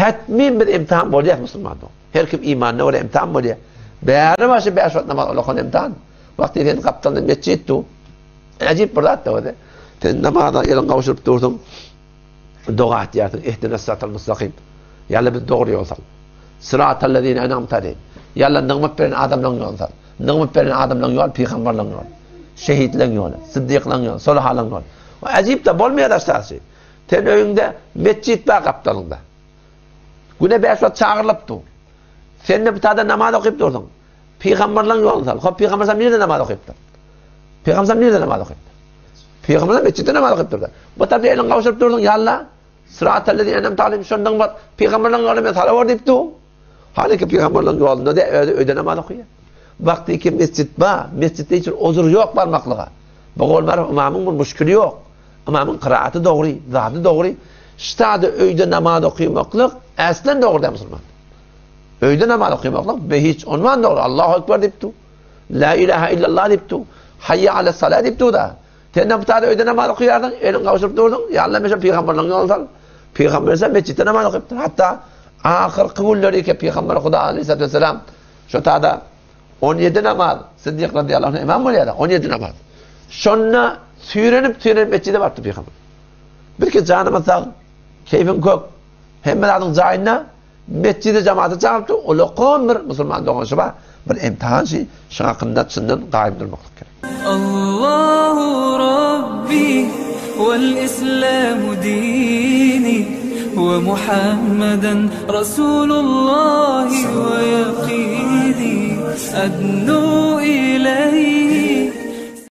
Hatmi bir imtihan bolýar musulmanda. Her kim imanına göre imtihan bolýar. Bäri başy 5 wagt namaz olakan imtihan. Wagty sen gapdan mescitde. Ajip bir zat da. Sen namazda elin gawşyryp durdyň. Doga etýärdiň. İhdines sıratal mustaqim. Ýaly biz dogry ýol sal. Sıratal lezine en'amta aleyhim. Ýaly nigmat beren adamlaryň ýoly sal. Nigmat beren adamlaryň ýoly peýgamberlaryň ýoly. Şehitlerin ýoly, siddiqlaryň ýoly, solahalaryň ýoly. Ajip da bolmaýar astasy. Sen öýüňde mescit bar gapdalyňda. Güne 5 wagt çağırlypdy. Sen de bir tada namaz okyp durdyň. Peýgamberlaryň ýoly sal. Hop peýgamber sam nerede namaz okypdy? Peýgamber sam nerede namaz okypdy? Peýgamber mescitde namaz okyp durdy. Bu taýda elin gawşyryp durdyň ýalla. Sıratal lezine en'amta aleyhim şondan bar peýgamberlaryň ýoly men salawat diýipdi. Halbuki peýgamberlaryň ýolunda da öýde namaz okýar. Vakti ki mescit ba, mescitte için ozur yok barmaklığa. Bağolmar imamın bir müşkülü yok. İmamın kıraatı doğru, zatı doğru. Ştada öýde namaz okuymaklık aslen doğru da Musulman. Öýde namaz okuymaklık ve hiç ondan doğru. Allahu Ekber deyipdi. La ilahe illallah deyipdi. Hayya ala salat deyipdi da. Tenden butada öýde namaz okuyardın, elin gawşyryp durdun. Ya Allah meşe peýgamberlaryň ýolundan. Peýgamberse mescitte namaz okuyupdy. Hatta ahirki günleri ki Peýgamber Huda aleyhissalatu vesselam şu tada 17 namaz, Siddiq radıyallahu anh imam bolýar, 17 namaz. Şonna süýrenip mescide bardy peýgamber. Bir ki janyma sag, keyfin kök, hemmeleriniň jaýyna mescide jamaata çağırdy. Ulaqan bir musulman doganşyba bir imtihan şi, şoňa qymmatçyndan gaýym durmaklyk gerek. Allahu Rabbi vel İslamu dini ve Muhammeden Resulullah ve yaqini أدنو إليه